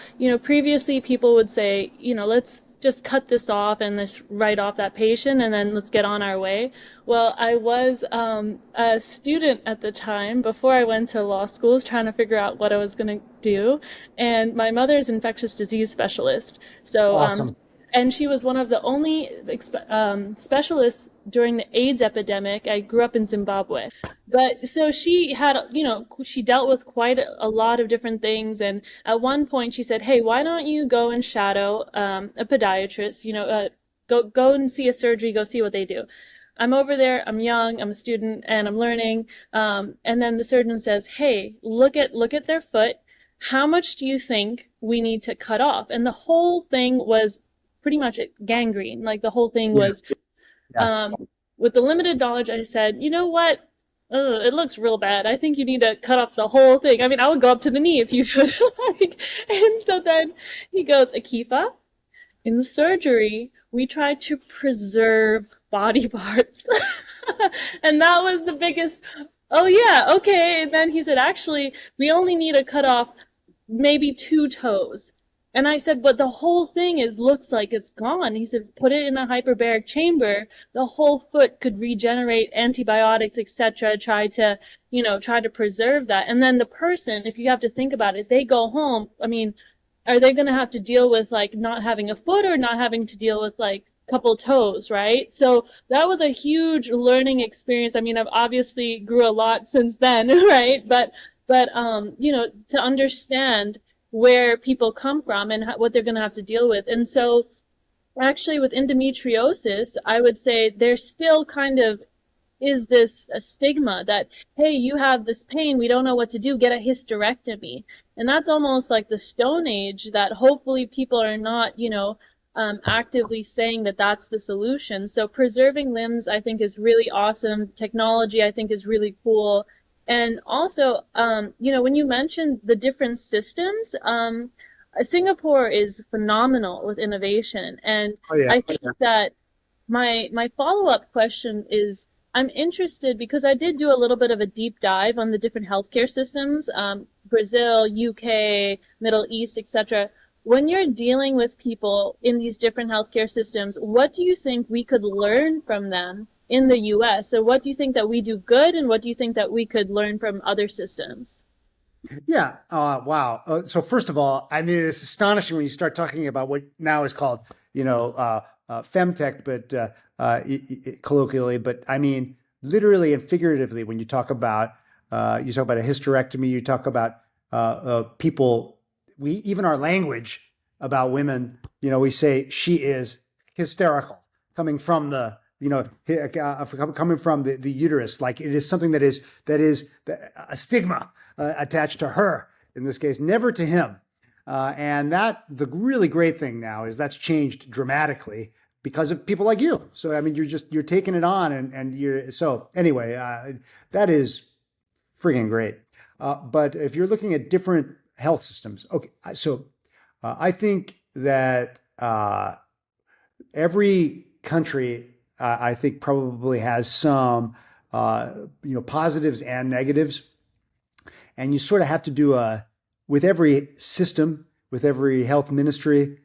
previously people would say, let's just cut this off and just write off that patient and then let's get on our way. Well, I was a student at the time before I went to law school, trying to figure out what I was going to do. And my mother is an infectious disease specialist. So, Awesome. and she was one of the only specialists during the AIDS epidemic. I grew up in Zimbabwe. But so she had, she dealt with quite a lot of different things. And at one point she said, hey, why don't you go and shadow a podiatrist, go and see a surgery, go see what they do. I'm over there, I'm young, I'm a student, and I'm learning. And then the surgeon says, hey, look at their foot. How much do you think we need to cut off? And the whole thing was pretty much gangrene. Like the whole thing Yeah. was, Yeah. um, with the limited knowledge, I said, you know what? It looks real bad. I think you need to cut off the whole thing. I mean, I would go up to the knee if you could. And so then he goes, Akifa, in the surgery, we try to preserve body parts. And that was the biggest, oh yeah, okay. And then he said, actually, we only need to cut off maybe 2 toes. And I said, but the whole thing looks like it's gone. He said, put it in a hyperbaric chamber. The whole foot could regenerate, antibiotics, etc. Try to preserve that. And then the person, if you have to think about it, they go home. I mean, are they going to have to deal with like not having a foot or not having to deal with like a couple toes, right? So that was a huge learning experience. I mean, I've obviously grew a lot since then, right? But to understand where people come from and what they're going to have to deal with. And so actually with endometriosis, I would say there's still kind of is this a stigma that, hey, you have this pain, we don't know what to do, get a hysterectomy. And that's almost like the Stone Age that hopefully people are not, actively saying that that's the solution. So preserving limbs, I think, is really awesome. Technology, I think, is really cool. And also, when you mentioned the different systems, Singapore is phenomenal with innovation. And Oh yeah. I think that my follow-up question is I'm interested because I did do a little bit of a deep dive on the different healthcare systems, Brazil, UK, Middle East, etc. When you're dealing with people in these different healthcare systems, what do you think we could learn from them in the US? So what do you think that we do good and what do you think that we could learn from other systems? Yeah. Wow. So first of all, I mean, it's astonishing when you start talking about what now is called, femtech, but colloquially. But I mean, literally and figuratively, when you talk about a hysterectomy, you talk about people. We even our language about women, we say she is hysterical, coming from the coming from the uterus, like it is something that is a stigma attached to her in this case, never to him. And that the really great thing now is that's changed dramatically because of people like you. So I mean, you're taking it on, and you're so anyway. That is freaking great. But if you're looking at different health systems, okay, so I think that every country, I think, probably has some positives and negatives, and you sort of have to do with every system, with every health ministry,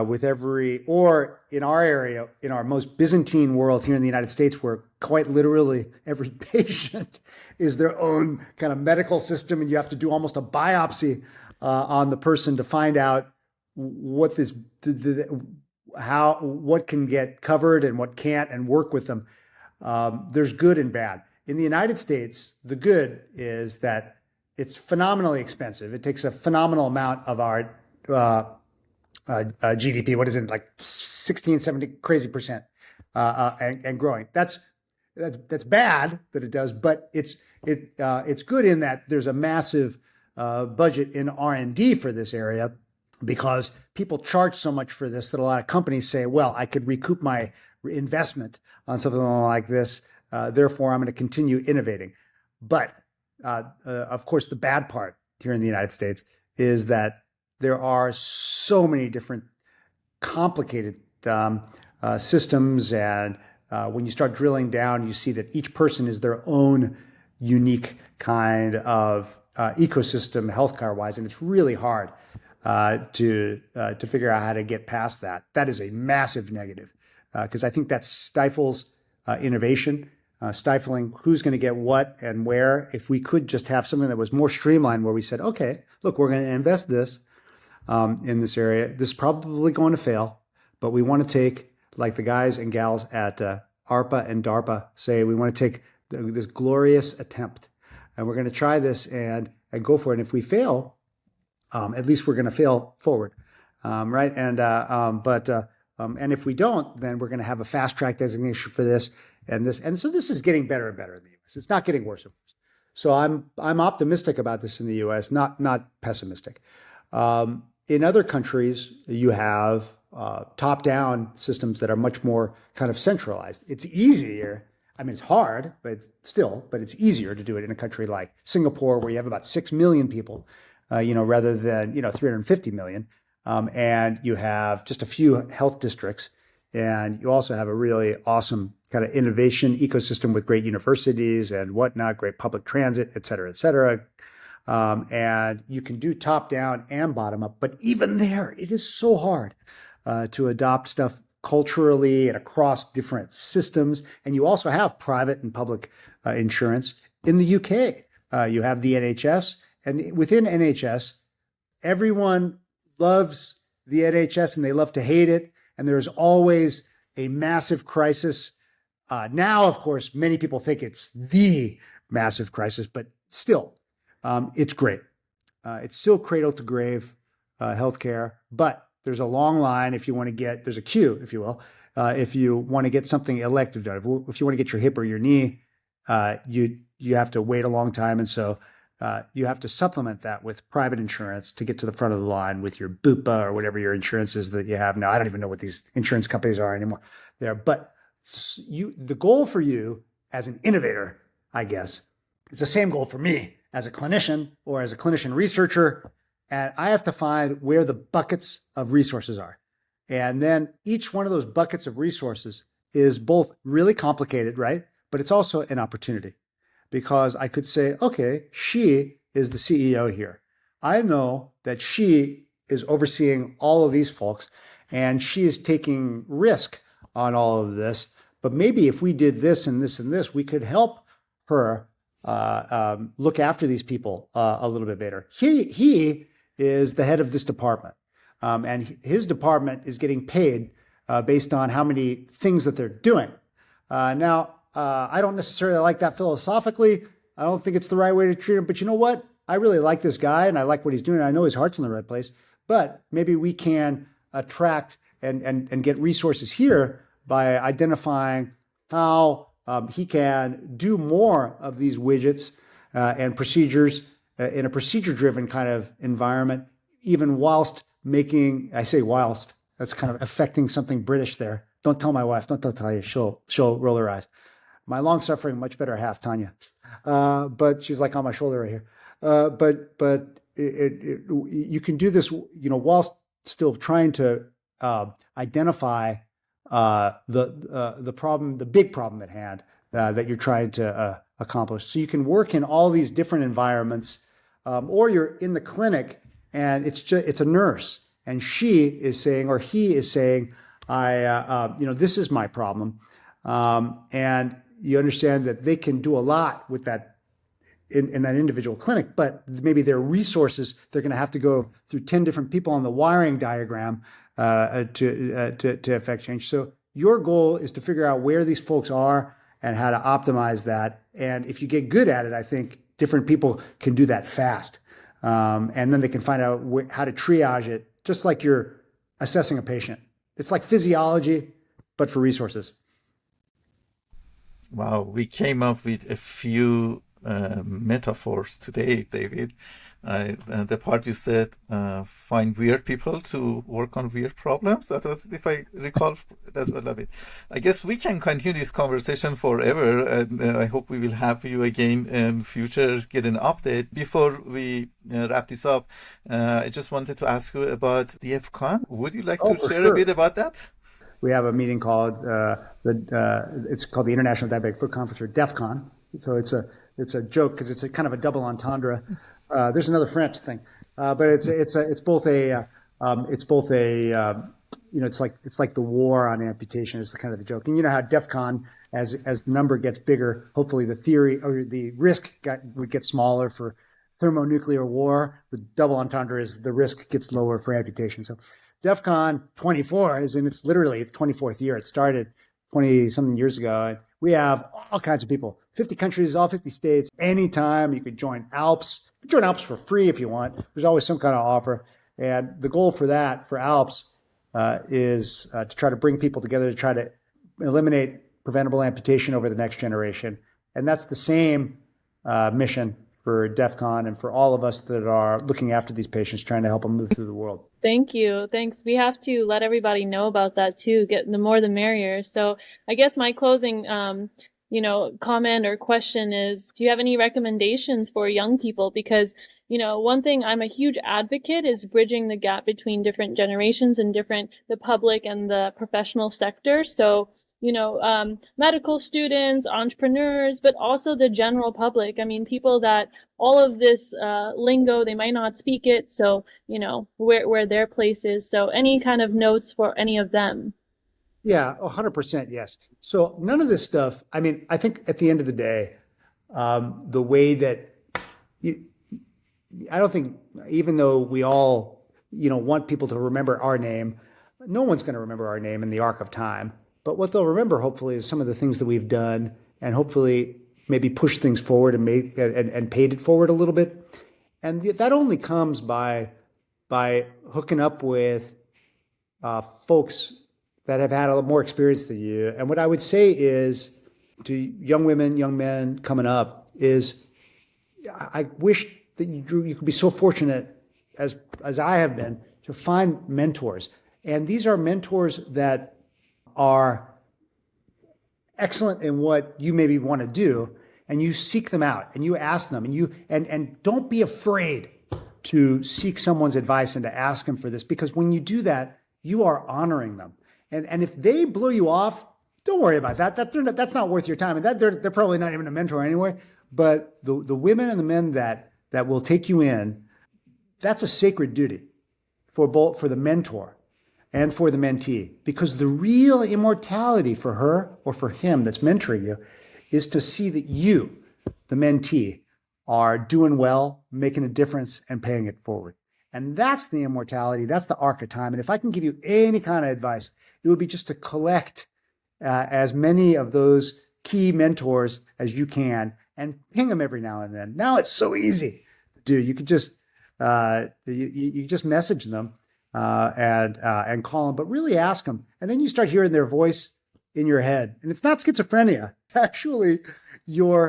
with every, or in our area, in our most Byzantine world here in the United States, where quite literally every patient is their own kind of medical system, and you have to do almost a biopsy on the person to find out what this, how, what can get covered and what can't, and work with them. There's good and bad. In the United States, the good is that it's phenomenally expensive. It takes a phenomenal amount of our GDP. What is it, like 16, 17, crazy percent, and growing. That's bad that it does, but it's good in that there's a massive budget in R&D for this area, because people charge so much for this that a lot of companies say, well, I could recoup my investment on something like this. Therefore, I'm going to continue innovating. But of course, the bad part here in the United States is that there are so many different complicated systems. And when you start drilling down, you see that each person is their own unique kind of ecosystem healthcare wise. And it's really hard to figure out how to get past that. That is a massive negative, because I think that stifles innovation, stifling who's going to get what and where. If we could just have something that was more streamlined, where we said, okay, look, we're going to invest this in this area. This is probably going to fail, but we want to take, like the guys and gals at ARPA and DARPA say, we want to take this glorious attempt, and we're going to try this and go for it. And if we fail, at least we're going to fail forward, right? And if we don't, then we're going to have a fast track designation for this and this. And so this is getting better and better in the U.S. It's not getting worse and worse. So I'm optimistic about this in the U.S., not pessimistic. In other countries, you have top-down systems that are much more kind of centralized. It's easier. I mean, it's hard, but it's easier to do it in a country like Singapore, where you have about 6 million people, rather than 350 million, and you have just a few health districts, and you also have a really awesome kind of innovation ecosystem with great universities and whatnot, great public transit, et cetera, et cetera. And you can do top down and bottom up, but even there, it is so hard to adopt stuff culturally and across different systems. And you also have private and public insurance. In the UK, you have the NHS, and within NHS, everyone loves the NHS and they love to hate it. And there's always a massive crisis. Now, of course, many people think it's the massive crisis, but still, it's great. It's still cradle to grave healthcare, but there's a long line if you want to get, there's a queue, if you will, if you want to get something elective done. If you want to get your hip or your knee, you have to wait a long time. And so you have to supplement that with private insurance to get to the front of the line with your Bupa or whatever your insurance is that you have now. I don't even know what these insurance companies are anymore there, but the goal for you as an innovator, I guess, it's the same goal for me as a clinician or as a clinician researcher. And I have to find where the buckets of resources are. And then each one of those buckets of resources is both really complicated, right? But it's also an opportunity because I could say, okay, she is the CEO here. I know that she is overseeing all of these folks and she is taking risk on all of this. But maybe if we did this and this and this, we could help her look after these people a little bit better. He is the head of this department, and his department is getting paid based on how many things that they're doing. Now, I don't necessarily like that philosophically. I don't think it's the right way to treat him, but you know what? I really like this guy and I like what he's doing. I know his heart's in the right place, but maybe we can attract and get resources here by identifying how he can do more of these widgets and procedures in a procedure-driven kind of environment, even whilst making, I say whilst, that's kind of affecting something British there. Don't tell my wife, don't tell you, she'll roll her eyes. My long-suffering, much better half, Tanya. But she's like on my shoulder right here. But you can do this, whilst still trying to identify the problem, the big problem at hand that you're trying to accomplish. So you can work in all these different environments, or you're in the clinic and it's a nurse and she is saying, or he is saying, this is my problem. And you understand that they can do a lot with that in that individual clinic, but maybe their resources, they're going to have to go through 10 different people on the wiring diagram to affect change. So your goal is to figure out where these folks are and how to optimize that. And if you get good at it, I think different people can do that fast. And then they can find out how to triage it, just like you're assessing a patient. It's like physiology, but for resources. Wow, we came up with a few metaphors today, David. The part you said, find weird people to work on weird problems. That was, if I recall, I love it. I guess we can continue this conversation forever, and I hope we will have you again in future, get an update. Before we wrap this up, I just wanted to ask you about DFCon. Would you like to share a bit about that? We have a meeting called it's called the International Diabetic Foot Conference, or DEFCON. So it's a joke because it's a kind of a double entendre. There's another French thing, but it's both a it's like the war on amputation is kind of the joke. And you know how DEFCON, as the number gets bigger, hopefully the theory or the risk would get smaller for thermonuclear war. The double entendre is the risk gets lower for amputation. So DEFCON 24 it's literally its 24th year. It started 20 something years ago. And we have all kinds of people, 50 countries, all 50 states. Anytime you could join ALPS. You can join ALPS for free if you want. There's always some kind of offer. And the goal for that, for ALPS, is to try to bring people together to try to eliminate preventable amputation over the next generation. And that's the same mission for DEFCON and for all of us that are looking after these patients, trying to help them move through the world. Thank you. Thanks. We have to let everybody know about that too. Get the more the merrier. So I guess my closing, comment or question is, do you have any recommendations for young people? Because, one thing I'm a huge advocate is bridging the gap between different generations and the public and the professional sector. So, medical students, entrepreneurs, but also the general public. I mean, people that all of this lingo, they might not speak it. So, where their place is. So any kind of notes for any of them? Yeah, 100% yes. So none of this stuff, I mean, I think at the end of the day, the way that I don't think, even though we all, want people to remember our name, no one's going to remember our name in the arc of time. But what they'll remember, hopefully, is some of the things that we've done, and hopefully maybe push things forward and paid it forward a little bit. And that only comes by hooking up with folks that have had a little more experience than you. And what I would say is to young women, young men coming up is, I wish that you could be so fortunate as I have been to find mentors. And these are mentors that are excellent in what you maybe want to do, and you seek them out and you ask them, and don't be afraid to seek someone's advice and to ask them for this, because when you do that, you are honoring them. And if they blow you off, don't worry about that. That's not worth your time, and they're probably not even a mentor anyway. But the women and the men that will take you in, that's a sacred duty for the mentor and for the mentee, because the real immortality for her or for him that's mentoring you is to see that you, the mentee, are doing well, making a difference, and paying it forward. And that's the immortality. That's the arc of time. And if I can give you any kind of advice, it would be just to collect as many of those key mentors as you can and ping them every now and then. Now it's so easy to do. You could just you just message them and call them, but really ask them. And then you start hearing their voice in your head, and it's not schizophrenia. Actually, it's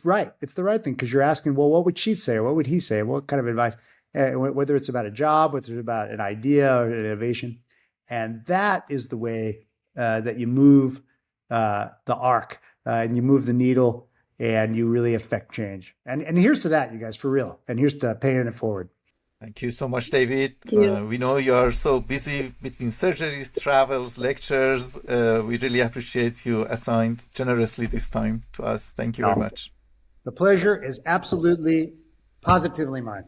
right. It's the right thing, because you're asking, well, what would she say, or what would he say, what kind of advice, whether it's about a job, whether it's about an idea or an innovation. And that is the way that you move the arc, and you move the needle, and you really affect change. And here's to that, you guys, for real. And here's to paying it forward. Thank you so much, David. Thank you. We know you are so busy between surgeries, travels, lectures. We really appreciate you assigned generously this time to us. Thank you very much. The pleasure is absolutely, positively mine.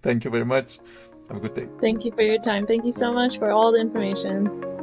Thank you very much. Have a good day. Thank you for your time. Thank you so much for all the information.